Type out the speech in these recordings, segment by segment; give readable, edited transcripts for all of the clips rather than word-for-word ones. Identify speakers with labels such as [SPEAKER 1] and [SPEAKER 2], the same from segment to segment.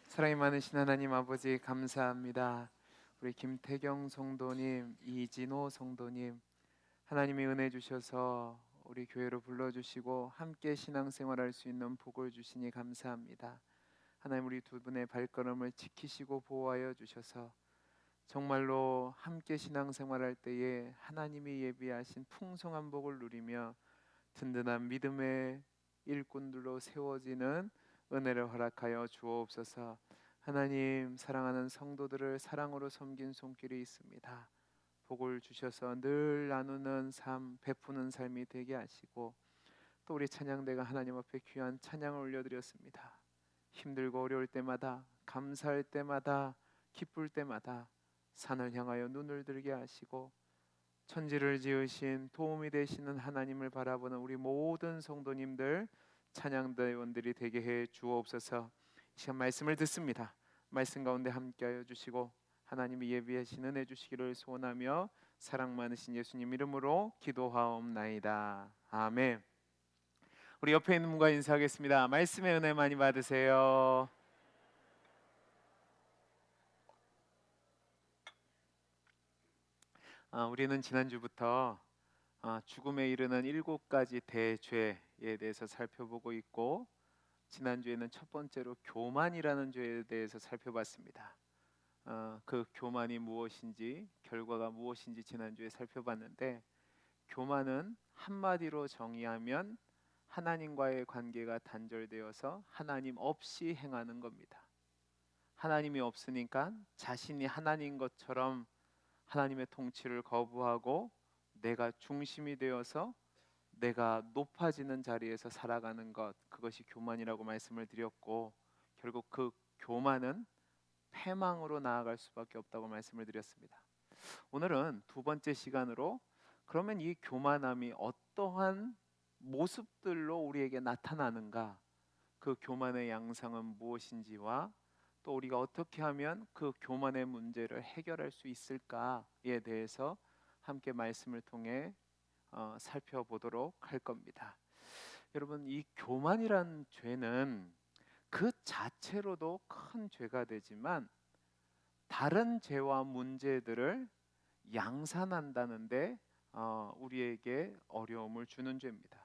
[SPEAKER 1] 사랑이 많으신 하나님 아버지 감사합니다. 우리 김태경 성도님, 이진호 성도님, 하나님의 은혜 주셔서 우리 교회로 불러주시고 함께 신앙생활할 수 있는 복을 주시니 감사합니다. 하나님, 우리 두 분의 발걸음을 지키시고 보호하여 주셔서 정말로 함께 신앙생활할 때에 하나님이 예비하신 풍성한 복을 누리며 든든한 믿음의 일꾼들로 세워지는 은혜를 허락하여 주옵소서. 하나님, 사랑하는 성도들을 사랑으로 섬긴 손길이 있습니다. 복을 주셔서 늘 나누는 삶, 베푸는 삶이 되게 하시고, 또 우리 찬양대가 하나님 앞에 귀한 찬양을 올려드렸습니다. 힘들고 어려울 때마다, 감사할 때마다, 기쁠 때마다 산을 향하여 눈을 들게 하시고, 천지를 지으신 도움이 되시는 하나님을 바라보는 우리 모든 성도님들, 찬양대원들이 되게 해 주옵소서. 이 시간 말씀을 듣습니다. 말씀 가운데 함께하여 주시고 하나님이 예비하신 은혜 주시기를 소원하며 사랑 많으신 예수님 이름으로 기도하옵나이다. 아멘. 우리 옆에 있는 분과 인사하겠습니다. 말씀의 은혜 많이 받으세요. 우리는 지난주부터 죽음에 이르는 7가지 대죄에 대해서 살펴보고 있고, 지난주에는 첫 번째로 교만이라는 죄에 대해서 살펴봤습니다. 그 교만이 무엇인지, 결과가 무엇인지 지난주에 살펴봤는데, 교만은 한마디로 정의하면 하나님과의 관계가 단절되어서 하나님 없이 행하는 겁니다. 하나님이 없으니까 자신이 하나님 것처럼 하나님의 통치를 거부하고 내가 중심이 되어서 내가 높아지는 자리에서 살아가는 것, 그것이 교만이라고 말씀을 드렸고, 결국 그 교만은 패망으로 나아갈 수밖에 없다고 말씀을 드렸습니다. 오늘은 두 번째 시간으로, 그러면 이 교만함이 어떠한 모습들로 우리에게 나타나는가, 그 교만의 양상은 무엇인지와 또 우리가 어떻게 하면 그 교만의 문제를 해결할 수 있을까에 대해서 함께 말씀을 통해 살펴보도록 할 겁니다. 여러분, 이 교만이란 죄는 그 자체로도 큰 죄가 되지만 다른 죄와 문제들을 양산한다는데 우리에게 어려움을 주는 죄입니다.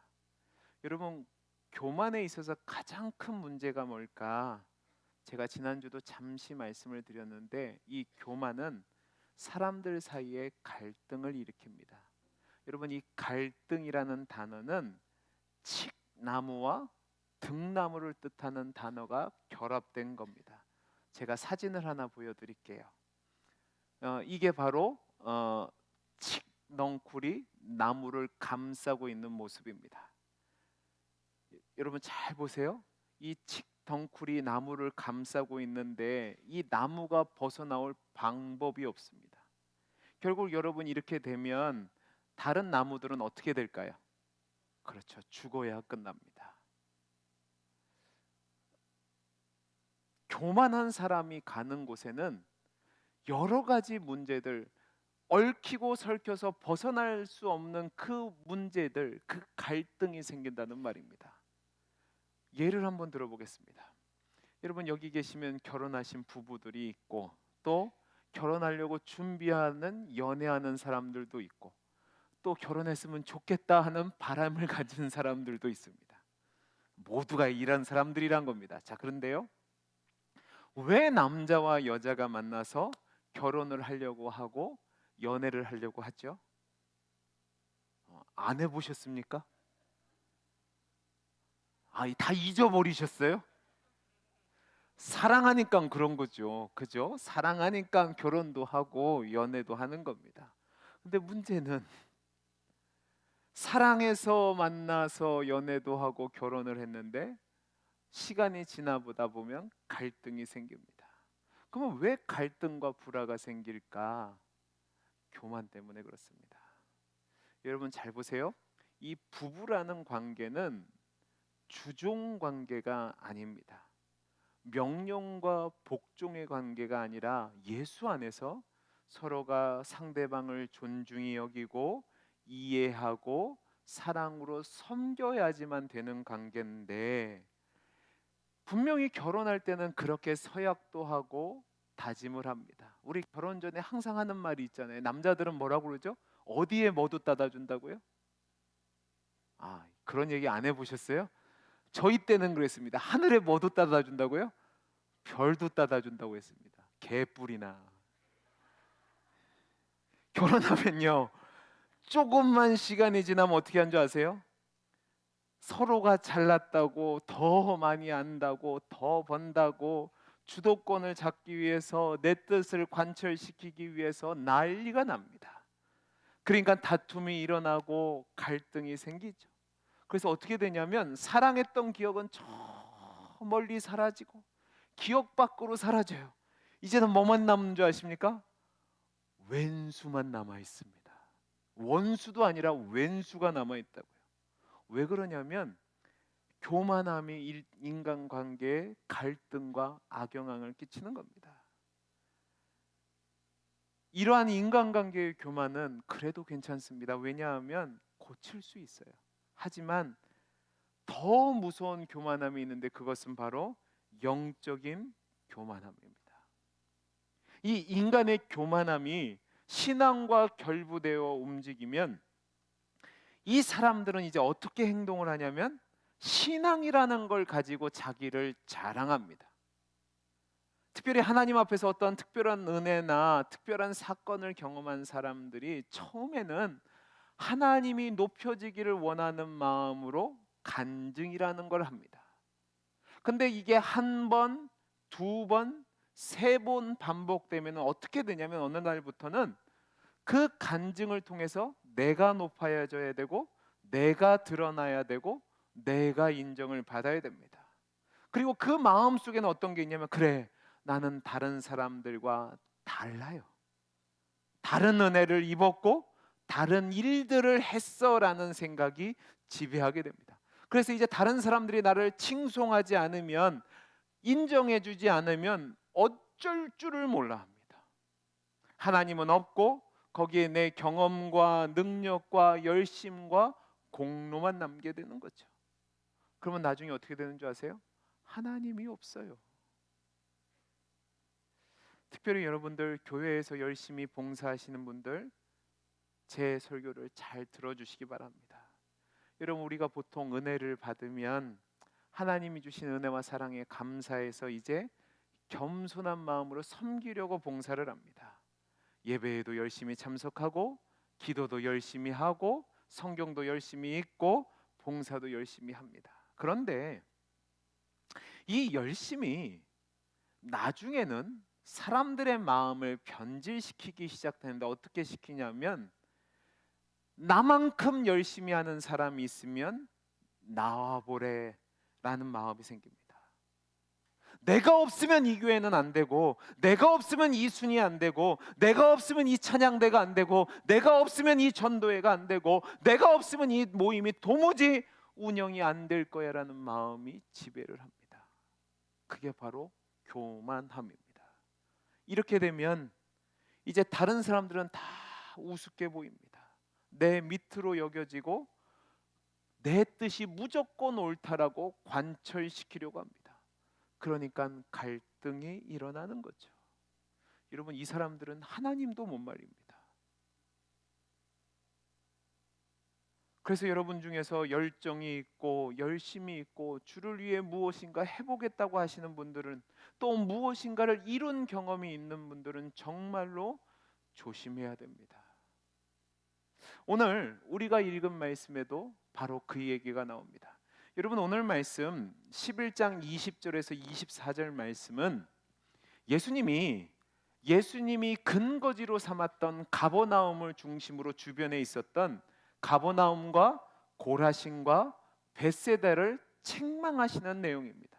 [SPEAKER 1] 여러분, 교만에 있어서 가장 큰 문제가 뭘까? 제가 지난주도 잠시 말씀을 드렸는데, 이 교만은 사람들 사이에 갈등을 일으킵니다. 여러분, 이 갈등이라는 단어는 칡나무와 등나무를 뜻하는 단어가 결합된 겁니다. 제가 사진을 하나 보여드릴게요. 이게 바로 칡넝쿨이 나무를 감싸고 있는 모습입니다. 여러분 잘 보세요. 이 칡덩쿨이 나무를 감싸고 있는데 이 나무가 벗어나올 방법이 없습니다. 결국 여러분, 이렇게 되면 다른 나무들은 어떻게 될까요? 그렇죠. 죽어야 끝납니다. 교만한 사람이 가는 곳에는 여러 가지 문제들, 얽히고 설켜서 벗어날 수 없는 그 문제들, 그 갈등이 생긴다는 말입니다. 예를 한번 들어보겠습니다. 여러분, 여기 계시면 결혼하신 부부들이 있고, 또 결혼하려고 준비하는, 연애하는 사람들도 있고, 또 결혼했으면 좋겠다 하는 바람을 가진 사람들도 있습니다. 모두가 이런 사람들이란 겁니다. 자, 그런데요, 왜 남자와 여자가 만나서 결혼을 하려고 하고 연애를 하려고 하죠? 안 해보셨습니까? 다 잊어버리셨어요? 사랑하니까 그런 거죠. 그죠? 사랑하니까 결혼도 하고 연애도 하는 겁니다. 근데 문제는 사랑해서 만나서 연애도 하고 결혼을 했는데 시간이 지나보다 보면 갈등이 생깁니다. 그러면 왜 갈등과 불화가 생길까? 교만 때문에 그렇습니다. 여러분 잘 보세요. 이 부부라는 관계는 주종 관계가 아닙니다. 명령과 복종의 관계가 아니라 예수 안에서 서로가 상대방을 존중히 여기고 이해하고 사랑으로 섬겨야지만 되는 관계인데, 분명히 결혼할 때는 그렇게 서약도 하고 다짐을 합니다. 우리 결혼 전에 항상 하는 말이 있잖아요. 남자들은 뭐라고 그러죠? 어디에 뭐도 따다 준다고요? 아, 그런 얘기 안 해보셨어요? 저희 때는 그랬습니다. 하늘에 뭐도 따다 준다고요? 별도 따다 준다고 했습니다. 개뿔이나. 결혼하면요, 조금만 시간이 지나면 어떻게 한 줄 아세요? 서로가 잘났다고, 더 많이 안다고, 더 번다고, 주도권을 잡기 위해서, 내 뜻을 관철시키기 위해서 난리가 납니다. 그러니까 다툼이 일어나고 갈등이 생기죠. 그래서 어떻게 되냐면 사랑했던 기억은 저 멀리 사라지고 기억 밖으로 사라져요. 이제는 뭐만 남는 줄 아십니까? 왼수만 남아 있습니다. 원수도 아니라 왼수가 남아 있다고요. 왜 그러냐면 교만함이 인간관계에 갈등과 악영향을 끼치는 겁니다. 이러한 인간관계의 교만은 그래도 괜찮습니다. 왜냐하면 고칠 수 있어요. 하지만 더 무서운 교만함이 있는데 그것은 바로 영적인 교만함입니다. 이 인간의 교만함이 신앙과 결부되어 움직이면 이 사람들은 이제 어떻게 행동을 하냐면 신앙이라는 걸 가지고 자기를 자랑합니다. 특별히 하나님 앞에서 어떤 특별한 은혜나 특별한 사건을 경험한 사람들이 처음에는 하나님이 높여지기를 원하는 마음으로 간증이라는 걸 합니다. 근데 이게 한 번, 두 번, 세 번 반복되면 어떻게 되냐면 어느 날부터는 그 간증을 통해서 내가 높아져야 되고 내가 드러나야 되고 내가 인정을 받아야 됩니다. 그리고 그 마음 속에는 어떤 게 있냐면 그래, 나는 다른 사람들과 달라요. 다른 은혜를 입었고 다른 일들을 했어라는 생각이 지배하게 됩니다. 그래서 이제 다른 사람들이 나를 칭송하지 않으면, 인정해주지 않으면 어쩔 줄을 몰라 합니다. 하나님은 없고 거기에 내 경험과 능력과 열심과 공로만 남게 되는 거죠. 그러면 나중에 어떻게 되는 줄 아세요? 하나님이 없어요. 특별히 여러분들 교회에서 열심히 봉사하시는 분들, 제 설교를 잘 들어주시기 바랍니다. 여러분, 우리가 보통 은혜를 받으면 하나님이 주신 은혜와 사랑에 감사해서 이제 겸손한 마음으로 섬기려고 봉사를 합니다. 예배에도 열심히 참석하고 기도도 열심히 하고 성경도 열심히 읽고 봉사도 열심히 합니다. 그런데 이 열심이 나중에는 사람들의 마음을 변질시키기 시작되는데 어떻게 시키냐면 나만큼 열심히 하는 사람이 있으면 나와보래 라는 마음이 생깁니다. 내가 없으면 이 교회는 안 되고, 내가 없으면 이 순위 안 되고, 내가 없으면 이 찬양대가 안 되고, 내가 없으면 이 전도회가 안 되고, 내가 없으면 이 모임이 도무지 운영이 안 될 거야 라는 마음이 지배를 합니다. 그게 바로 교만함입니다. 이렇게 되면 이제 다른 사람들은 다 우습게 보입니다. 내 밑으로 여겨지고 내 뜻이 무조건 옳다라고 관철시키려고 합니다. 그러니까 갈등이 일어나는 거죠. 여러분, 이 사람들은 하나님도 못 말립니다. 그래서 여러분 중에서 열정이 있고 열심히 있고 주를 위해 무엇인가 해보겠다고 하시는 분들은, 또 무엇인가를 이룬 경험이 있는 분들은 정말로 조심해야 됩니다. 오늘 우리가 읽은 말씀에도 바로 그 얘기가 나옵니다. 여러분, 오늘 말씀 11장 20절에서 24절 말씀은 예수님이 근거지로 삼았던 가버나움을 중심으로 주변에 있었던 가버나움과 고라신과 벳세다를 책망하시는 내용입니다.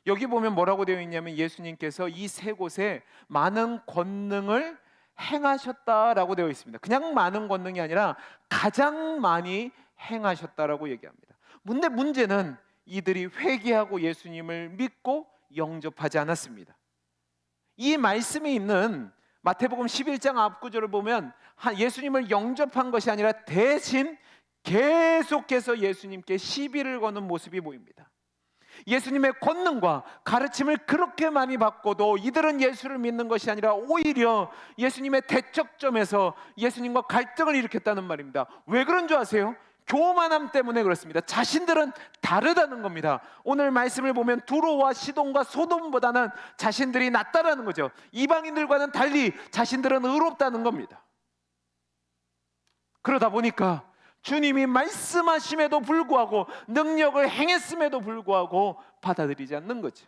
[SPEAKER 1] 여기 보면 뭐라고 되어 있냐면 예수님께서 이 세 곳에 많은 권능을 행하셨다라고 되어 있습니다. 그냥 많은 권능이 아니라 가장 많이 행하셨다라고 얘기합니다. 근데 문제는 이들이 회개하고 예수님을 믿고 영접하지 않았습니다. 이 말씀이 있는 마태복음 11장 앞구절을 보면 예수님을 영접한 것이 아니라 대신 계속해서 예수님께 시비를 거는 모습이 보입니다. 예수님의 권능과 가르침을 그렇게 많이 받고도 이들은 예수를 믿는 것이 아니라 오히려 예수님의 대척점에서 예수님과 갈등을 일으켰다는 말입니다. 왜 그런 줄 아세요? 교만함 때문에 그렇습니다. 자신들은 다르다는 겁니다. 오늘 말씀을 보면 두로와 시돈과 소돔보다는 자신들이 낫다라는 거죠. 이방인들과는 달리 자신들은 의롭다는 겁니다. 그러다 보니까 주님이 말씀하심에도 불구하고 능력을 행했음에도 불구하고 받아들이지 않는 거죠.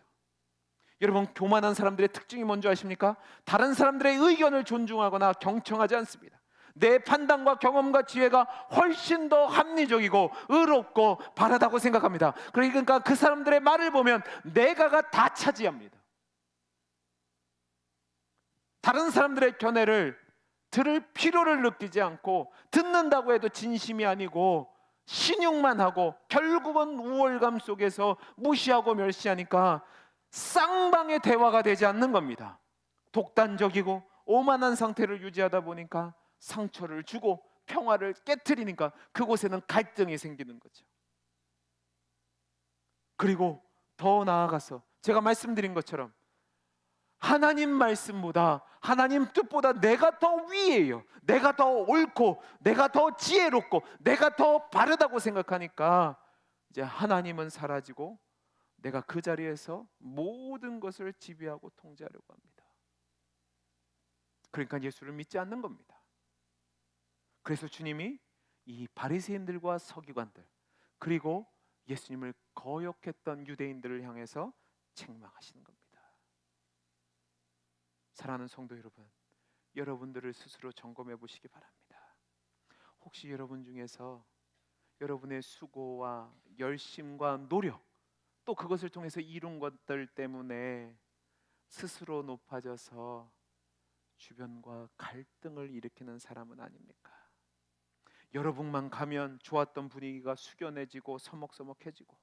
[SPEAKER 1] 여러분, 교만한 사람들의 특징이 뭔지 아십니까? 다른 사람들의 의견을 존중하거나 경청하지 않습니다. 내 판단과 경험과 지혜가 훨씬 더 합리적이고 의롭고 바르다고 생각합니다. 그러니까 그 사람들의 말을 보면 내가가 다 차지합니다. 다른 사람들의 견해를 들을 필요를 느끼지 않고 듣는다고 해도 진심이 아니고 신용만 하고 결국은 우월감 속에서 무시하고 멸시하니까 쌍방의 대화가 되지 않는 겁니다. 독단적이고 오만한 상태를 유지하다 보니까 상처를 주고 평화를 깨트리니까 그곳에는 갈등이 생기는 거죠. 그리고 더 나아가서 제가 말씀드린 것처럼 하나님 말씀보다 하나님 뜻보다 내가 더 위에요. 내가 더 옳고 내가 더 지혜롭고 내가 더 바르다고 생각하니까 이제 하나님은 사라지고 내가 그 자리에서 모든 것을 지배하고 통제하려고 합니다. 그러니까 예수를 믿지 않는 겁니다. 그래서 주님이 이 바리새인들과 서기관들 그리고 예수님을 거역했던 유대인들을 향해서 책망하시는 겁니다. 사랑하는 성도 여러분, 여러분들을 스스로 점검해 보시기 바랍니다. 혹시 여러분 중에서 여러분의 수고와 열심과 노력 또 그것을 통해서 이룬 것들 때문에 스스로 높아져서 주변과 갈등을 일으키는 사람은 아닙니까? 여러분만 가면 좋았던 분위기가 숙연해지고 서먹서먹해지고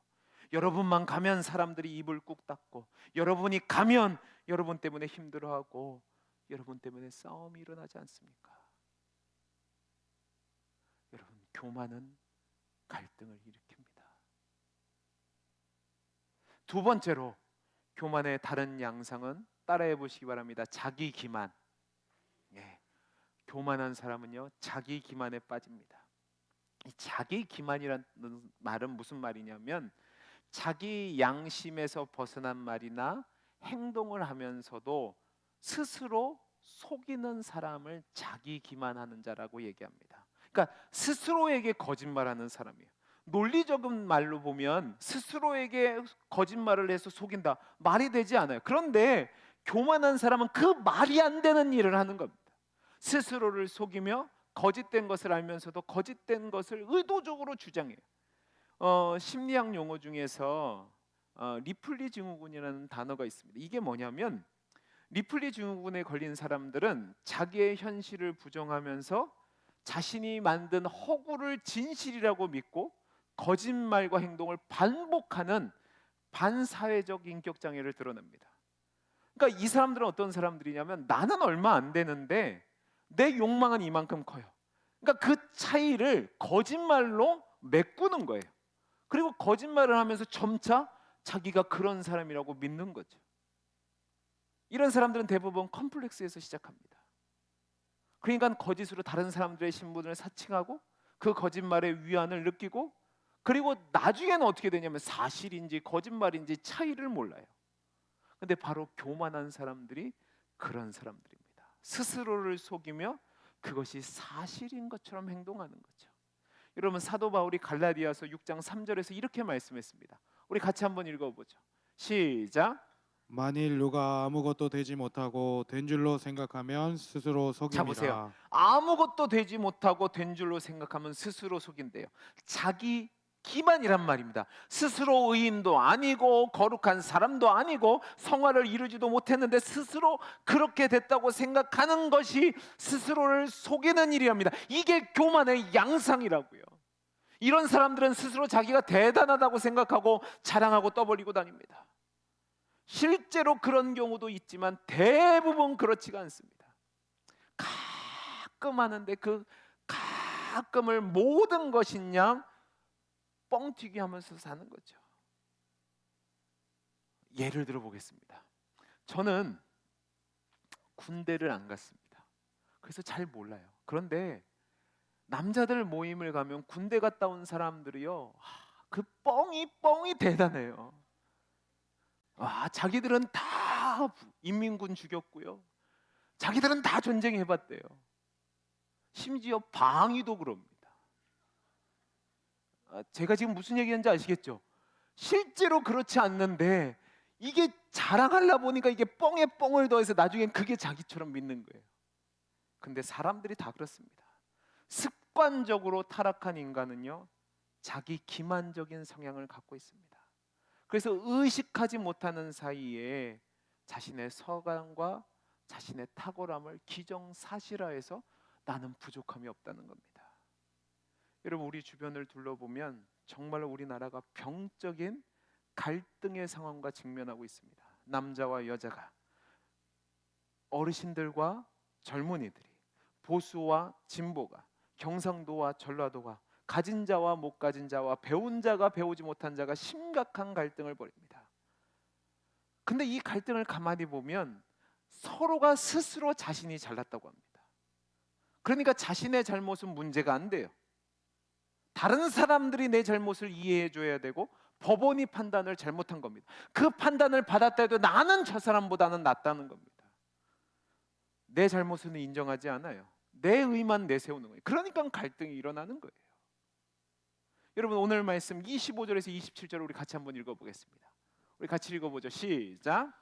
[SPEAKER 1] 여러분만 가면 사람들이 입을 꾹 닫고 여러분이 가면 여러분 때문에 힘들어하고 여러분 때문에 싸움이 일어나지 않습니까? 여러분, 교만은 갈등을 일으킵니다. 두 번째로 교만의 다른 양상은 따라해 보시기 바랍니다. 자기 기만. 예, 교만한 사람은요 자기 기만에 빠집니다. 이 자기 기만이라는 말은 무슨 말이냐면 자기 양심에서 벗어난 말이나 행동을 하면서도 스스로 속이는 사람을 자기 기만하는 자라고 얘기합니다. 그러니까 스스로에게 거짓말하는 사람이에요. 논리적인 말로 보면 스스로에게 거짓말을 해서 속인다 말이 되지 않아요. 그런데 교만한 사람은 그 말이 안 되는 일을 하는 겁니다. 스스로를 속이며 거짓된 것을 알면서도 거짓된 것을 의도적으로 주장해요. 심리학 용어 중에서 리플리 증후군이라는 단어가 있습니다. 이게 뭐냐면 리플리 증후군에 걸린 사람들은 자기의 현실을 부정하면서 자신이 만든 허구를 진실이라고 믿고 거짓말과 행동을 반복하는 반사회적 인격 장애를 드러냅니다. 그러니까 이 사람들은 어떤 사람들이냐면 나는 얼마 안 되는데 내 욕망은 이만큼 커요. 그러니까 그 차이를 거짓말로 메꾸는 거예요. 그리고 거짓말을 하면서 점차 자기가 그런 사람이라고 믿는 거죠. 이런 사람들은 대부분 컴플렉스에서 시작합니다. 그러니까 거짓으로 다른 사람들의 신분을 사칭하고 그 거짓말의 위안을 느끼고 그리고 나중에는 어떻게 되냐면 사실인지 거짓말인지 차이를 몰라요. 근데 바로 교만한 사람들이 그런 사람들입니다. 스스로를 속이며 그것이 사실인 것처럼 행동하는 거죠. 여러분, 사도 바울이 갈라디아서 6장 3절에서 이렇게 말씀했습니다. 우리 같이 한번 읽어보죠. 시작.
[SPEAKER 2] 만일 누가 아무것도 되지 못하고 된 줄로 생각하면 스스로
[SPEAKER 1] 자, 보세요.
[SPEAKER 2] 속입니다.
[SPEAKER 1] 아무것도 되지 못하고 된 줄로 생각하면 스스로 속인대요. 자기 기만이란 말입니다. 스스로 의인도 아니고 거룩한 사람도 아니고 성화를 이루지도 못했는데 스스로 그렇게 됐다고 생각하는 것이 스스로를 속이는 일이랍니다. 이게 교만의 양상이라고요. 이런 사람들은 스스로 자기가 대단하다고 생각하고 자랑하고 떠벌리고 다닙니다. 실제로 그런 경우도 있지만 대부분 그렇지가 않습니다. 가끔 하는데 그 가끔을 모든 것인 양 뻥튀기 하면서 사는 거죠. 예를 들어 보겠습니다. 저는 군대를 안 갔습니다. 그래서 잘 몰라요. 그런데 남자들 모임을 가면 군대 갔다 온 사람들이요, 그 뻥이 대단해요. 자기들은 다 인민군 죽였고요, 자기들은 다 전쟁해봤대요. 심지어 방위도 그럽니다. 제가 지금 무슨 얘기하는지 아시겠죠? 실제로 그렇지 않는데 이게 자랑하려 보니까 이게 뻥에 뻥을 더해서 나중엔 그게 자기처럼 믿는 거예요. 근데 사람들이 다 그렇습니다. 습관적으로 타락한 인간은요, 자기 기만적인 성향을 갖고 있습니다. 그래서 의식하지 못하는 사이에 자신의 서간과 자신의 탁월함을 기정사실화해서 나는 부족함이 없다는 겁니다. 여러분, 우리 주변을 둘러보면 정말로 우리나라가 병적인 갈등의 상황과 직면하고 있습니다. 남자와 여자가, 어르신들과 젊은이들이, 보수와 진보가, 경상도와 전라도가, 가진 자와 못 가진 자와 배운 자가 배우지 못한 자가 심각한 갈등을 벌입니다. 근데 이 갈등을 가만히 보면 서로가 스스로 자신이 잘났다고 합니다. 그러니까 자신의 잘못은 문제가 안 돼요. 다른 사람들이 내 잘못을 이해해 줘야 되고 법원이 판단을 잘못한 겁니다. 그 판단을 받았다 해도 나는 저 사람보다는 낫다는 겁니다. 내 잘못은 인정하지 않아요. 내 의만 내세우는 거예요. 그러니까 갈등이 일어나는 거예요. 여러분, 오늘 말씀 25절에서 27절 우리 같이 한번 읽어보겠습니다. 우리 같이 읽어보죠. 시작.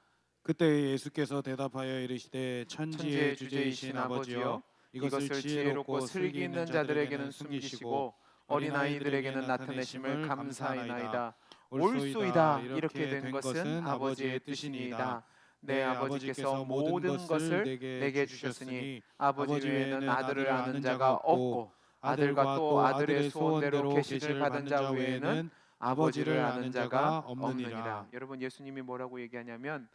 [SPEAKER 2] 그때 예수께서 대답하여 이르시되
[SPEAKER 1] 천지의
[SPEAKER 2] 천지의
[SPEAKER 1] 주제이신
[SPEAKER 2] 주제이신 아버지여
[SPEAKER 1] 이것을 지혜롭고 슬기 있는 자들에게는 숨기시고 어린아이들에게는 나타내심을 감사하나이다. 옳소이다. 이렇게 된 것은 아버지의 뜻이니이다. 내 아버지께서 모든 것을 내게 주셨으니 아버지 외에는 아들을 아는 자가 없고 아들과 또 아들의 소원대로 계시를 받은 자 외에는 아버지를 아는 자가 없느니라. 여러분, 예수님이 뭐라고 얘기하냐면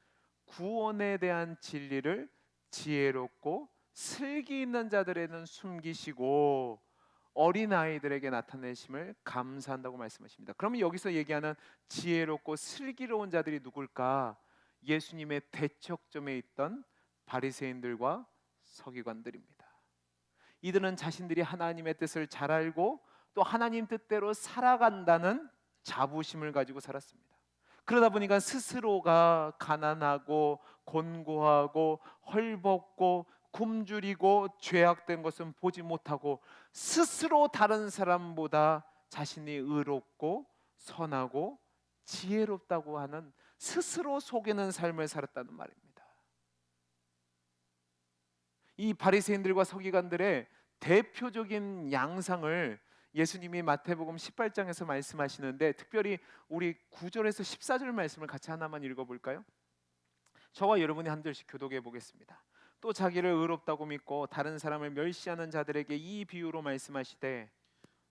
[SPEAKER 1] 구원에 대한 진리를 지혜롭고 슬기 있는 자들에는 숨기시고 어린 아이들에게 나타내심을 감사한다고 말씀하십니다. 그러면 여기서 얘기하는 지혜롭고 슬기로운 자들이 누굴까? 예수님의 대척점에 있던 바리새인들과 서기관들입니다. 이들은 자신들이 하나님의 뜻을 잘 알고 또 하나님 뜻대로 살아간다는 자부심을 가지고 살았습니다. 그러다 보니까 스스로가 가난하고 곤고하고 헐벗고 굶주리고 죄악된 것은 보지 못하고 스스로 다른 사람보다 자신이 의롭고 선하고 지혜롭다고 하는 스스로 속이는 삶을 살았다는 말입니다. 이 바리새인들과 서기관들의 대표적인 양상을 예수님이 마태복음 18장에서 말씀하시는데, 특별히 우리 9절에서 14절 말씀을 같이 하나만 읽어볼까요? 저와 여러분이 한 절씩 교독해 보겠습니다. 또 자기를 의롭다고 믿고 다른 사람을 멸시하는 자들에게 이 비유로 말씀하시되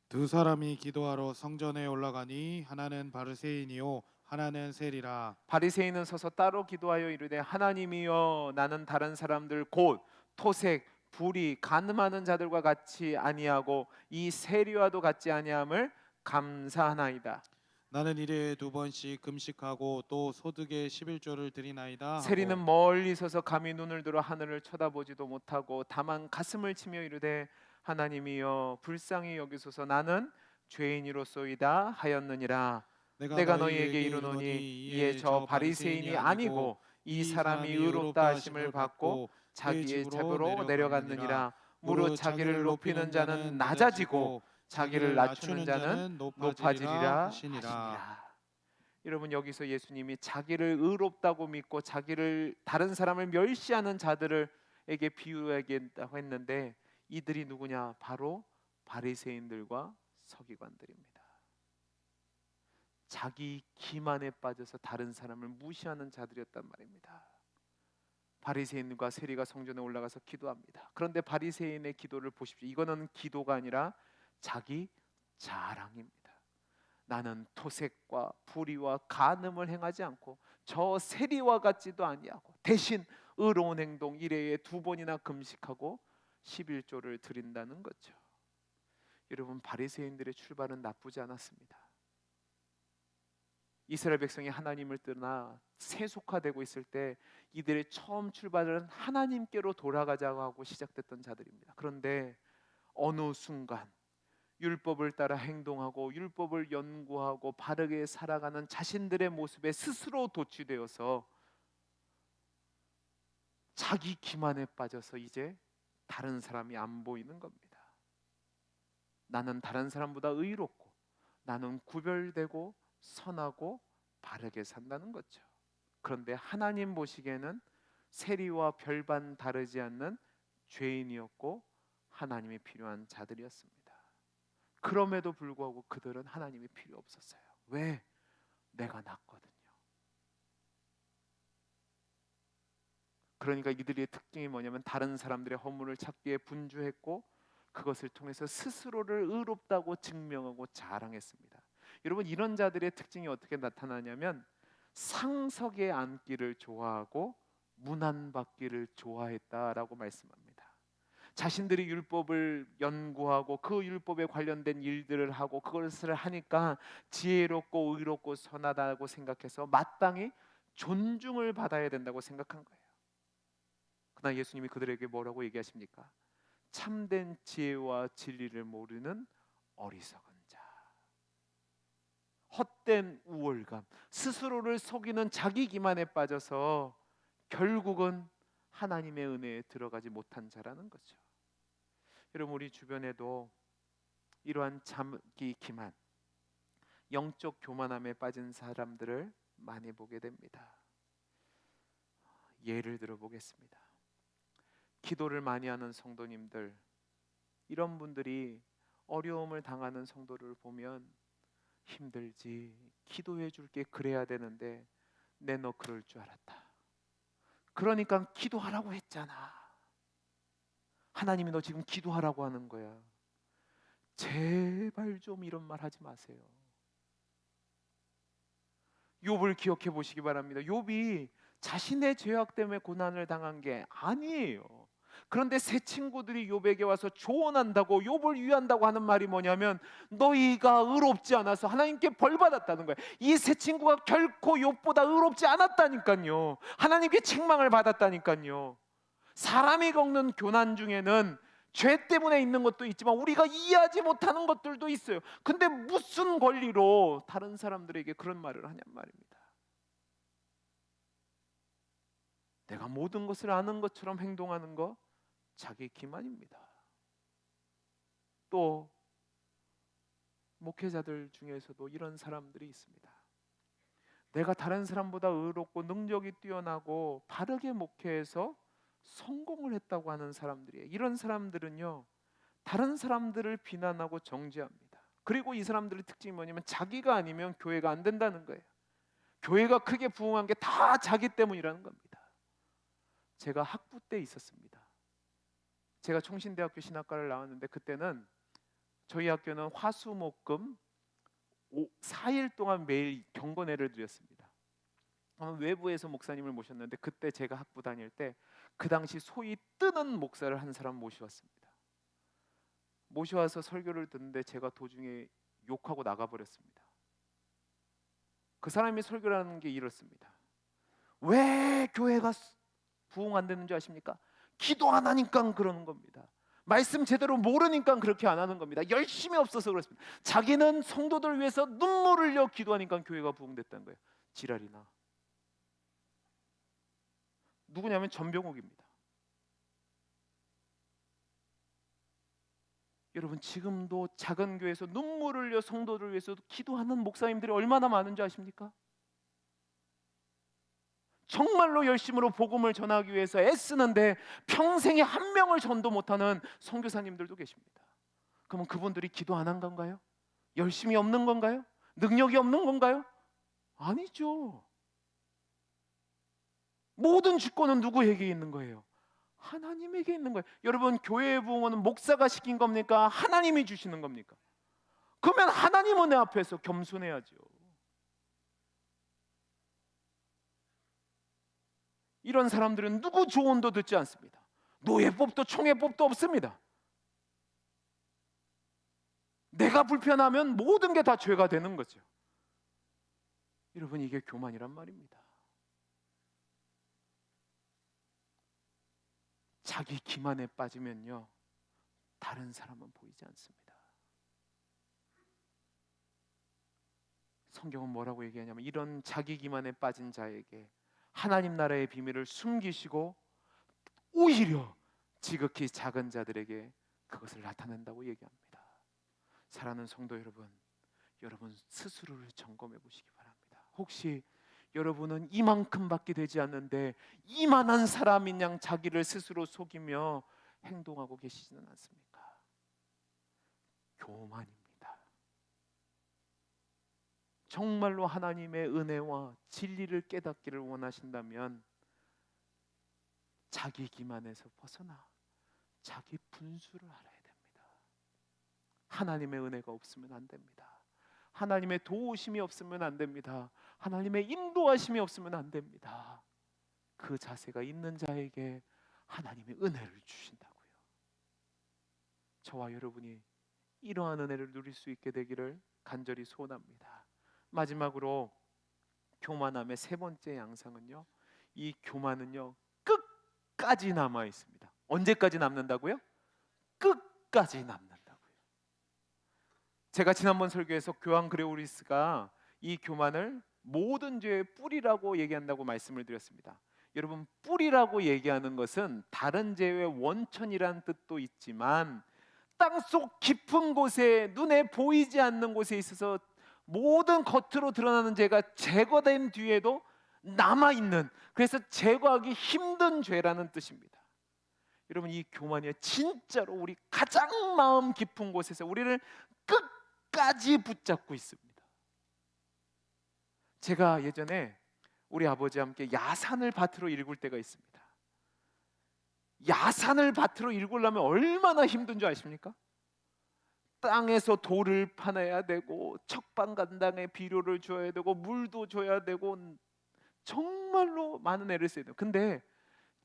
[SPEAKER 2] 두 사람이 기도하러 성전에 올라가니 하나는 바리새인이요 하나는 세리라.
[SPEAKER 1] 바리새인은 서서 따로 기도하여 이르되 하나님이여, 나는 다른 사람들 곧 토색, 불의, 간음하는 자들과 같이 아니하고 이 세리와도 같지 아니함을 감사하나이다.
[SPEAKER 2] 나는 일에 2번씩 금식하고 또 소득의 11조를 드리나이다 하고.
[SPEAKER 1] 세리는 멀리 서서 감히 눈을 들어 하늘을 쳐다보지도 못하고 다만 가슴을 치며 이르되 하나님이여, 불쌍히 여기소서, 나는 죄인이로소이다 하였느니라. 내가 너희에게 이르노니 이에 저 바리새인이 아니고 이 사람이 의롭다 하심을 받고 자기의 집으로 내려갔느니라. 무릇 자기를 높이는 자는 낮아지고 자기를 낮추는 자는 높아지리라 하시니라. 여러분, 여기서 예수님이 자기를 의롭다고 믿고 자기를 다른 사람을 멸시하는 자들에게 비유하겠다고 했는데, 이들이 누구냐? 바로 바리새인들과 서기관들입니다. 자기 기만에 빠져서 다른 사람을 무시하는 자들이었단 말입니다. 바리새인과 세리가 성전에 올라가서 기도합니다. 그런데 바리새인의 기도를 보십시오. 이거는 기도가 아니라 자기 자랑입니다. 나는 토색과 불의와 간음을 행하지 않고 저 세리와 같지도 아니하고 대신 의로운 행동 1회에 2번이나 금식하고 11조를 드린다는 거죠. 여러분, 바리새인들의 출발은 나쁘지 않았습니다. 이스라엘 백성이 하나님을 떠나 세속화되고 있을 때 이들의 처음 출발은 하나님께로 돌아가자고 하고 시작됐던 자들입니다. 그런데 어느 순간 율법을 따라 행동하고 율법을 연구하고 바르게 살아가는 자신들의 모습에 스스로 도취되어서 자기 기만에 빠져서 이제 다른 사람이 안 보이는 겁니다. 나는 다른 사람보다 의롭고 나는 구별되고 선하고 바르게 산다는 거죠. 그런데 하나님 보시기에는 세리와 별반 다르지 않는 죄인이었고 하나님이 필요한 자들이었습니다. 그럼에도 불구하고 그들은 하나님이 필요 없었어요. 왜? 내가 낫거든요. 그러니까 이들의 특징이 뭐냐면 다른 사람들의 허물을 찾기에 분주했고 그것을 통해서 스스로를 의롭다고 증명하고 자랑했습니다. 여러분, 이런 자들의 특징이 어떻게 나타나냐면 상석에 앉기를 좋아하고 문안받기를 좋아했다라고 말씀합니다. 자신들이 율법을 연구하고 그 율법에 관련된 일들을 하고 그것을 하니까 지혜롭고 의롭고 선하다고 생각해서 마땅히 존중을 받아야 된다고 생각한 거예요. 그러나 예수님이 그들에게 뭐라고 얘기하십니까? 참된 지혜와 진리를 모르는 어리석은 자, 헛된 우월감, 스스로를 속이는 자기 기만에 빠져서 결국은 하나님의 은혜에 들어가지 못한 자라는 거죠. 여러분, 우리 주변에도 이러한 자기 기만, 영적 교만함에 빠진 사람들을 많이 보게 됩니다. 예를 들어 보겠습니다. 기도를 많이 하는 성도님들, 이런 분들이 어려움을 당하는 성도를 보면 힘들지, 기도해 줄게 그래야 되는데 내 너 그럴 줄 알았다. 그러니까 기도하라고 했잖아. 하나님이 너 지금 기도하라고 하는 거야. 제발 좀 이런 말 하지 마세요. 욥을 기억해 보시기 바랍니다. 욥이 자신의 죄악 때문에 고난을 당한 게 아니에요. 그런데 새 친구들이 욥에게 와서 조언한다고, 욥을 위한다고 하는 말이 뭐냐면 너희가 의롭지 않아서 하나님께 벌 받았다는 거예요. 이 새 친구가 결코 욥보다 의롭지 않았다니까요. 하나님께 책망을 받았다니까요. 사람이 겪는 교난 중에는 죄 때문에 있는 것도 있지만 우리가 이해하지 못하는 것들도 있어요. 근데 무슨 권리로 다른 사람들에게 그런 말을 하냔 말입니다. 내가 모든 것을 아는 것처럼 행동하는 거 자기 기만입니다. 또 목회자들 중에서도 이런 사람들이 있습니다. 내가 다른 사람보다 의롭고 능력이 뛰어나고 바르게 목회해서 성공을 했다고 하는 사람들이에요. 이런 사람들은요, 다른 사람들을 비난하고 정죄합니다. 그리고 이 사람들의 특징이 뭐냐면 자기가 아니면 교회가 안 된다는 거예요. 교회가 크게 부흥한 게 다 자기 때문이라는 겁니다. 제가 학부 때 있었습니다. 제가 총신대학교 신학과를 나왔는데 그때는 저희 학교는 화수목금 4일 동안 매일 경건회를 드렸습니다. 외부에서 목사님을 모셨는데 그때 제가 학부 다닐 때 그 당시 소위 뜨는 목사를 한 사람 모셔왔습니다. 모셔와서 설교를 듣는데 제가 도중에 욕하고 나가버렸습니다. 그 사람이 설교를 하는 게 이렇습니다. 왜 교회가 부흥 안 되는 줄 아십니까? 기도 안 하니까 그러는 겁니다. 말씀 제대로 모르니까 그렇게 안 하는 겁니다. 열심히 없어서 그렇습니다. 자기는 성도들 위해서 눈물을 흘려 기도하니까 교회가 부흥됐다는 거예요. 지랄이나. 누구냐면 전병욱입니다. 여러분, 지금도 작은 교회에서 눈물을 흘려 성도들 위해서 기도하는 목사님들이 얼마나 많은지 아십니까? 정말로 열심으로 복음을 전하기 위해서 애쓰는데 평생에 한 명을 전도 못하는 선교사님들도 계십니다. 그러면 그분들이 기도 안 한 건가요? 열심이 없는 건가요? 능력이 없는 건가요? 아니죠. 모든 주권은 누구에게 있는 거예요? 하나님에게 있는 거예요. 여러분, 교회의 부흥은 목사가 시킨 겁니까? 하나님이 주시는 겁니까? 그러면 하나님은 내 앞에서 겸손해야죠. 이런 사람들은 누구 조언도 듣지 않습니다. 노예법도 총회법도 없습니다. 내가 불편하면 모든 게 다 죄가 되는 거죠. 여러분, 이게 교만이란 말입니다. 자기 기만에 빠지면요, 다른 사람은 보이지 않습니다. 성경은 뭐라고 얘기하냐면, 이런 자기 기만에 빠진 자에게 하나님 나라의 비밀을 숨기시고 오히려 지극히 작은 자들에게 그것을 나타낸다고 얘기합니다. 사랑하는 성도 여러분, 여러분 스스로를 점검해 보시기 바랍니다. 혹시 여러분은 이만큼밖에 되지 않는데 이만한 사람인 양 자기를 스스로 속이며 행동하고 계시지는 않습니까? 교만입니다. 정말로 하나님의 은혜와 진리를 깨닫기를 원하신다면 자기 기만에서 벗어나 자기 분수를 알아야 됩니다. 하나님의 은혜가 없으면 안 됩니다. 하나님의 도우심이 없으면 안 됩니다. 하나님의 인도하심이 없으면 안 됩니다. 그 자세가 있는 자에게 하나님의 은혜를 주신다고요. 저와 여러분이 이러한 은혜를 누릴 수 있게 되기를 간절히 소원합니다. 마지막으로 교만함의 세 번째 양상은요, 이 교만은요 끝까지 남아 있습니다. 언제까지 남는다고요? 끝까지 남는다고요. 제가 지난번 설교에서 교황 그레고리스가 이 교만을 모든 죄의 뿌리라고 얘기한다고 말씀을 드렸습니다. 여러분, 뿌리라고 얘기하는 것은 다른 죄의 원천이란 뜻도 있지만 땅속 깊은 곳에 눈에 보이지 않는 곳에 있어서 모든 겉으로 드러나는 죄가 제거된 뒤에도 남아있는, 그래서 제거하기 힘든 죄라는 뜻입니다. 여러분, 이 교만이 진짜로 우리 가장 마음 깊은 곳에서 우리를 끝까지 붙잡고 있습니다. 제가 예전에 우리 아버지와 함께 야산을 밭으로 일굴 때가 있습니다. 야산을 밭으로 일구려면 얼마나 힘든 줄 아십니까? 땅에서 돌을 파내야 되고 척방간당에 비료를 줘야 되고 물도 줘야 되고 정말로 많은 애를 써야 돼요. 근데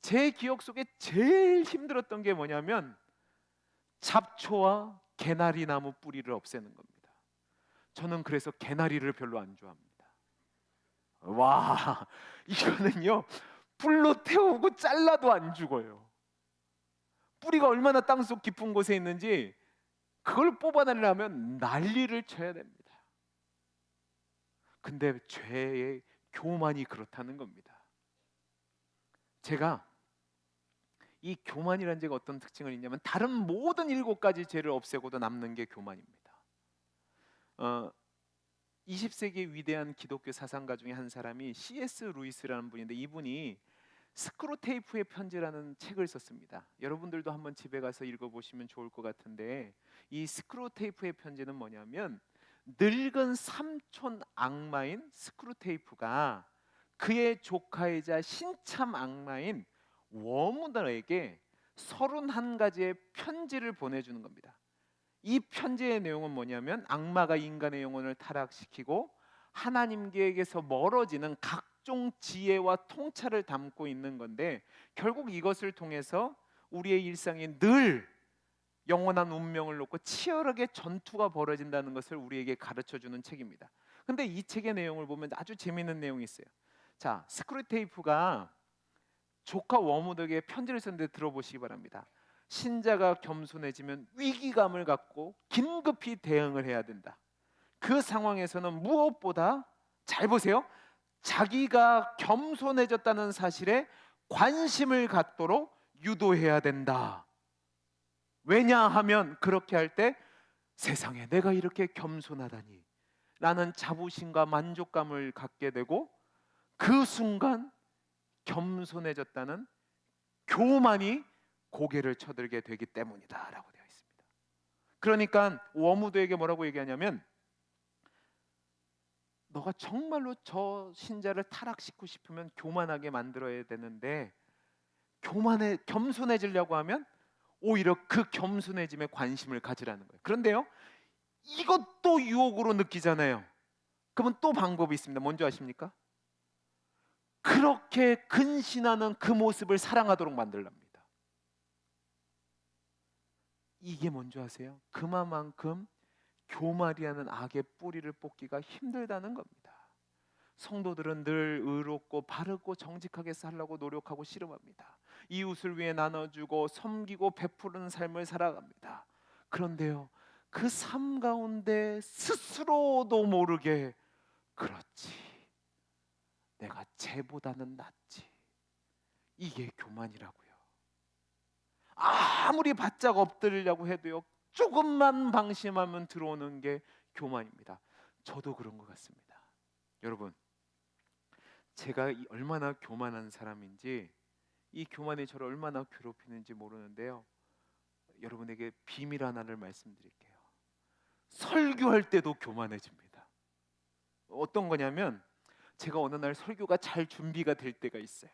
[SPEAKER 1] 제 기억 속에 제일 힘들었던 게 뭐냐면 잡초와 개나리 나무 뿌리를 없애는 겁니다. 저는 그래서 개나리를 별로 안 좋아합니다. 와, 이거는요 불로 태우고 잘라도 안 죽어요. 뿌리가 얼마나 땅속 깊은 곳에 있는지 그걸 뽑아내려면 난리를 쳐야 됩니다. 근데 죄의 교만이 그렇다는 겁니다. 제가 이 교만이라는 죄가 어떤 특징을 있냐면 다른 모든 7가지 죄를 없애고도 남는 게 교만입니다. 20세기 위대한 기독교 사상가 중에 한 사람이 C.S. 루이스라는 분인데, 이분이 스크루테이프의 편지라는 책을 썼습니다. 여러분들도 한번 집에 가서 읽어보시면 좋을 것 같은데, 이 스크루테이프의 편지는 뭐냐면 늙은 삼촌 악마인 스크루테이프가 그의 조카이자 신참 악마인 워무드에게 31가지의 편지를 보내주는 겁니다. 이 편지의 내용은 뭐냐면 악마가 인간의 영혼을 타락시키고 하나님께서 멀어지는 각종 지혜와 통찰을 담고 있는 건데, 결국 이것을 통해서 우리의 일상에 늘 영원한 운명을 놓고 치열하게 전투가 벌어진다는 것을 우리에게 가르쳐주는 책입니다. 근데 이 책의 내용을 보면 아주 재미있는 내용이 있어요. 자, 스크루테이프가 조카 워무드에게 편지를 썼는데 들어보시기 바랍니다. 신자가 겸손해지면 위기감을 갖고 긴급히 대응을 해야 된다. 그 상황에서는 무엇보다, 잘 보세요, 자기가 겸손해졌다는 사실에 관심을 갖도록 유도해야 된다. 왜냐하면 그렇게 할 때 세상에 내가 이렇게 겸손하다니 라는 자부심과 만족감을 갖게 되고, 그 순간 겸손해졌다는 교만이 고개를 쳐들게 되기 때문이다 라고 되어 있습니다. 그러니까 워무드에게 뭐라고 얘기하냐면, 너가 정말로 저 신자를 타락시키고 싶으면 교만하게 만들어야 되는데, 겸손해지려고 하면 오히려 그 겸손해짐에 관심을 가지라는 거예요. 그런데요, 이것도 유혹으로 느끼잖아요. 그러면 또 방법이 있습니다. 뭔지 아십니까? 그렇게 근신하는 그 모습을 사랑하도록 만들랍니다. 이게 뭔지 아세요? 그만큼 교만이라는 악의 뿌리를 뽑기가 힘들다는 겁니다. 성도들은 늘 의롭고 바르고 정직하게 살려고 노력하고 씨름합니다. 이웃을 위해 나눠주고 섬기고 베푸는 삶을 살아갑니다. 그런데요, 그 삶 가운데 스스로도 모르게 그렇지, 내가 쟤보다는 낫지, 이게 교만이라고요. 아무리 바짝 엎드리려고 해도요, 조금만 방심하면 들어오는 게 교만입니다. 저도 그런 것 같습니다. 여러분, 제가 얼마나 교만한 사람인지, 이 교만이 저를 얼마나 괴롭히는지 모르는데요, 여러분에게 비밀 하나를 말씀드릴게요. 설교할 때도 교만해집니다. 어떤 거냐면, 제가 어느 날 설교가 잘 준비가 될 때가 있어요.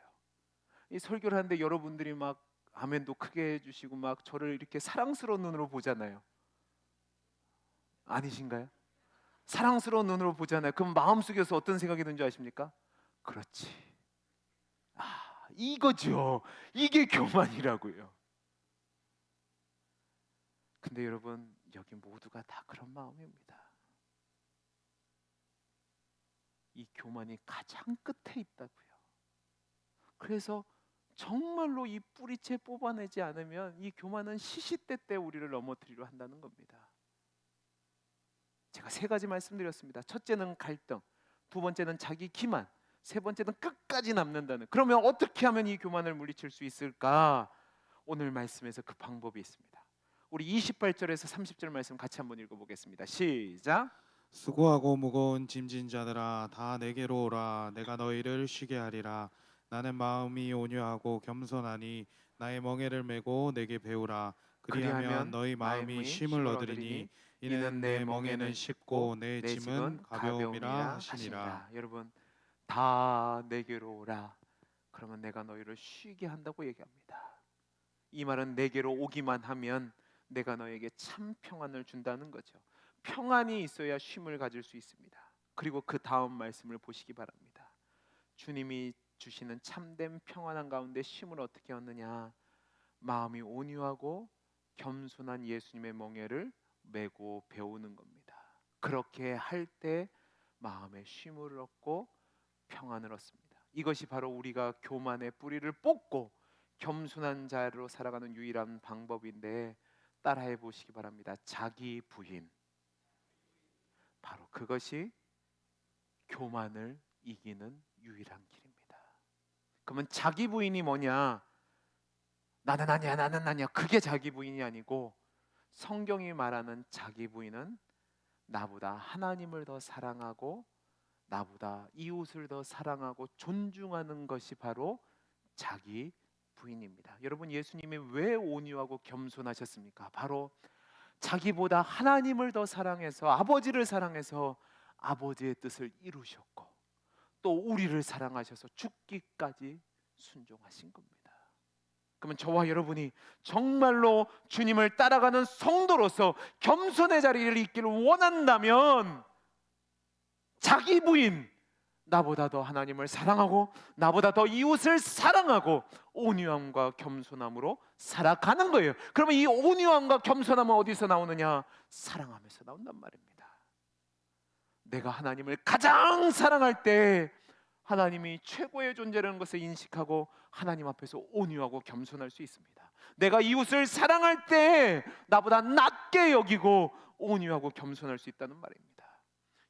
[SPEAKER 1] 이 설교를 하는데 여러분들이 막 아멘도 크게 해주시고 막 저를 이렇게 사랑스러운 눈으로 보잖아요. 아니신가요? 사랑스러운 눈으로 보잖아요. 그럼 마음속에서 어떤 생각이 드는 줄 아십니까? 그렇지, 이거죠. 이게 교만이라고요. 근데 여러분, 여기 모두가 다 그런 마음입니다. 이 교만이 가장 끝에 있다고요. 그래서 정말로 이 뿌리채 뽑아내지 않으면 이 교만은 시시때때 우리를 넘어뜨리려 한다는 겁니다. 제가 세 가지 말씀드렸습니다. 첫째는 갈등, 두 번째는 자기 기만, 세 번째는 끝까지 남는다는. 그러면 어떻게 하면 이 교만을 물리칠 수 있을까? 오늘 말씀에서 그 방법이 있습니다. 우리 28절에서 30절 말씀 같이 한번 읽어보겠습니다. 시작.
[SPEAKER 2] 수고하고 무거운 짐진 자들아 다 내게로 오라. 내가 너희를 쉬게 하리라. 나는 마음이 온유하고 겸손하니 나의 멍에를 메고 내게 배우라. 그리하면 너희 마음이 쉼을 얻으리니 이는 내 멍에는 쉽고 내 짐은 가벼움이라 하시니라.
[SPEAKER 1] 여러분, 다 내게로 오라. 그러면 내가 너희를 쉬게 한다고 얘기합니다. 이 말은 내게로 오기만 하면 내가 너에게 참 평안을 준다는 거죠. 평안이 있어야 쉼을 가질 수 있습니다. 그리고 그 다음 말씀을 보시기 바랍니다. 주님이 주시는 참된 평안한 가운데 쉼을 어떻게 얻느냐? 마음이 온유하고 겸손한 예수님의 멍에를 메고 배우는 겁니다. 그렇게 할 때 마음의 쉼을 얻고 평안을 얻습니다. 이것이 바로 우리가 교만의 뿌리를 뽑고 겸손한 자로 살아가는 유일한 방법인데, 따라해 보시기 바랍니다. 자기 부인, 바로 그것이 교만을 이기는 유일한 길입니다. 그러면 자기 부인이 뭐냐? 나는 아니야, 나는 아니야. 그게 자기 부인이 아니고, 성경이 말하는 자기 부인은 나보다 하나님을 더 사랑하고 나보다 이웃을 더 사랑하고 존중하는 것이 바로 자기 부인입니다. 여러분, 예수님이 왜 온유하고 겸손하셨습니까? 바로 자기보다 하나님을 더 사랑해서, 아버지를 사랑해서 아버지의 뜻을 이루셨고, 또 우리를 사랑하셔서 죽기까지 순종하신 겁니다. 그러면 저와 여러분이 정말로 주님을 따라가는 성도로서 겸손의 자리를 잇기를 원한다면, 자기 부인, 나보다 더 하나님을 사랑하고 나보다 더 이웃을 사랑하고 온유함과 겸손함으로 살아가는 거예요. 그러면 이 온유함과 겸손함은 어디서 나오느냐? 사랑하면서 나온단 말입니다. 내가 하나님을 가장 사랑할 때 하나님이 최고의 존재라는 것을 인식하고 하나님 앞에서 온유하고 겸손할 수 있습니다. 내가 이웃을 사랑할 때 나보다 낮게 여기고 온유하고 겸손할 수 있다는 말입니다.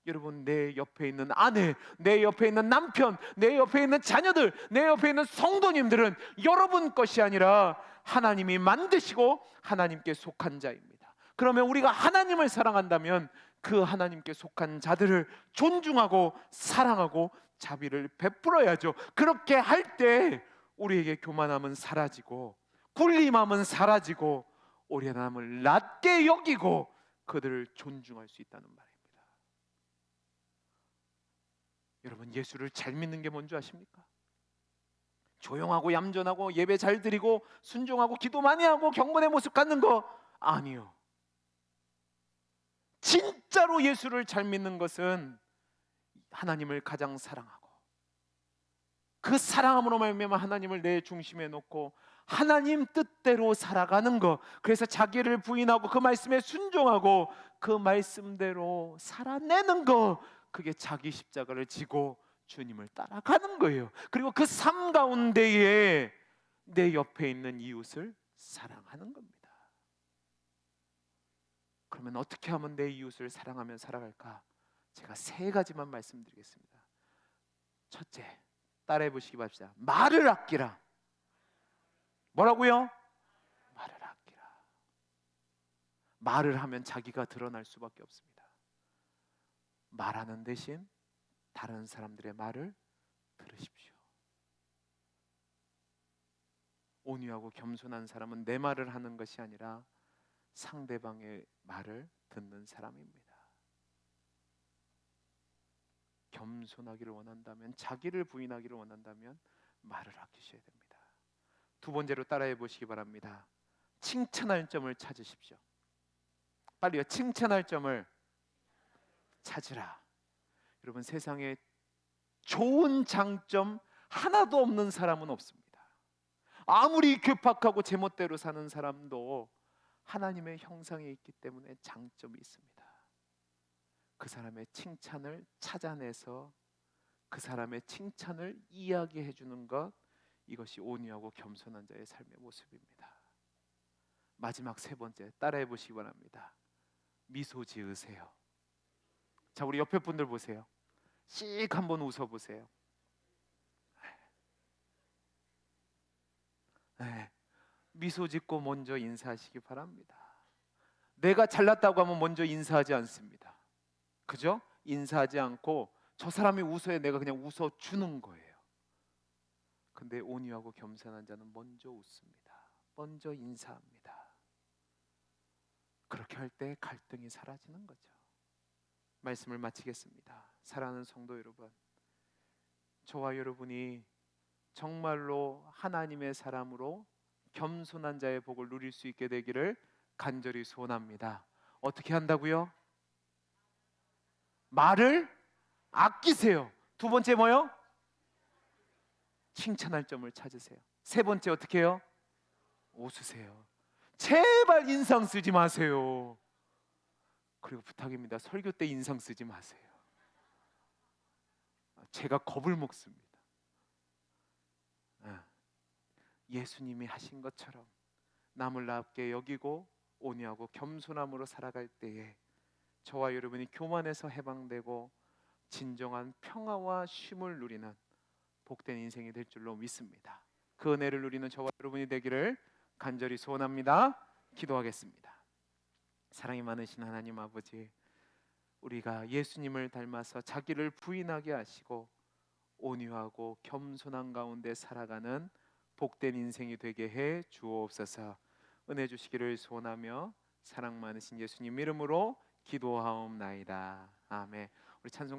[SPEAKER 1] 여러분, 내 옆에 있는 아내, 내 옆에 있는 남편, 내 옆에 있는 자녀들, 내 옆에 있는 성도님들은 여러분 것이 아니라 하나님이 만드시고 하나님께 속한 자입니다. 그러면 우리가 하나님을 사랑한다면 그 하나님께 속한 자들을 존중하고 사랑하고 자비를 베풀어야죠. 그렇게 할 때 우리에게 교만함은 사라지고 굴림함은 사라지고 우리 하나님을 낮게 여기고 그들을 존중할 수 있다는 말입니다. 여러분, 예수를 잘 믿는 게 뭔지 아십니까? 조용하고 얌전하고 예배 잘 드리고 순종하고 기도 많이 하고 경건의 모습 갖는 거 아니요. 진짜로 예수를 잘 믿는 것은 하나님을 가장 사랑하고 그 사랑함으로 말미암아 하나님을 내 중심에 놓고 하나님 뜻대로 살아가는 것, 그래서 자기를 부인하고 그 말씀에 순종하고 그 말씀대로 살아내는 것, 그게 자기 십자가를 지고 주님을 따라가는 거예요. 그리고 그 삶 가운데에 내 옆에 있는 이웃을 사랑하는 겁니다. 그러면 어떻게 하면 내 이웃을 사랑하며 살아갈까? 제가 세 가지만 말씀드리겠습니다. 첫째, 따라해 보시기 바랍니다. 말을 아끼라. 뭐라고요? 말을 아끼라. 말을 하면 자기가 드러날 수밖에 없습니다. 말하는 대신 다른 사람들의 말을 들으십시오. 온유하고 겸손한 사람은 내 말을 하는 것이 아니라 상대방의 말을 듣는 사람입니다. 겸손하기를 원한다면, 자기를 부인하기를 원한다면 말을 아끼셔야 됩니다. 두 번째로 따라해 보시기 바랍니다. 칭찬할 점을 찾으십시오. 빨리요. 칭찬할 점을 찾으라. 여러분, 세상에 좋은 장점 하나도 없는 사람은 없습니다. 아무리 괴팍하고 제멋대로 사는 사람도 하나님의 형상에 있기 때문에 장점이 있습니다. 그 사람의 칭찬을 찾아내서 그 사람의 칭찬을 이야기해 주는 것, 이것이 온유하고 겸손한 자의 삶의 모습입니다. 마지막 세 번째, 따라해 보시기 바랍니다. 미소 지으세요. 자, 우리 옆에 분들 보세요. 씩 한번 웃어 보세요. 네. 미소 짓고 먼저 인사하시기 바랍니다. 내가 잘났다고 하면 먼저 인사하지 않습니다. 그죠? 인사하지 않고 저 사람이 웃어야 내가 그냥 웃어주는 거예요. 근데 온유하고 겸손한 자는 먼저 웃습니다. 먼저 인사합니다. 그렇게 할 때 갈등이 사라지는 거죠. 말씀을 마치겠습니다. 사랑하는 성도 여러분, 저와 여러분이 정말로 하나님의 사람으로 겸손한 자의 복을 누릴 수 있게 되기를 간절히 소원합니다. 어떻게 한다고요? 말을 아끼세요. 두 번째 뭐요? 칭찬할 점을 찾으세요. 세 번째 어떻게 해요? 웃으세요. 제발 인상 쓰지 마세요. 그리고 부탁입니다. 설교 때 인상 쓰지 마세요. 제가 겁을 먹습니다. 예수님이 하신 것처럼 남을 나쁘게 여기고 온유하고 겸손함으로 살아갈 때에 저와 여러분이 교만에서 해방되고 진정한 평화와 쉼을 누리는 복된 인생이 될 줄로 믿습니다. 그 은혜를 누리는 저와 여러분이 되기를 간절히 소원합니다. 기도하겠습니다. 사랑이 많으신 하나님 아버지, 우리가 예수님을 닮아서 자기를 부인하게 하시고 온유하고 겸손한 가운데 살아가는 복된 인생이 되게 해 주옵소서. 은혜 주시기를 소원하며 사랑 많으신 예수님 이름으로 기도하옵나이다. 아멘. 우리 찬송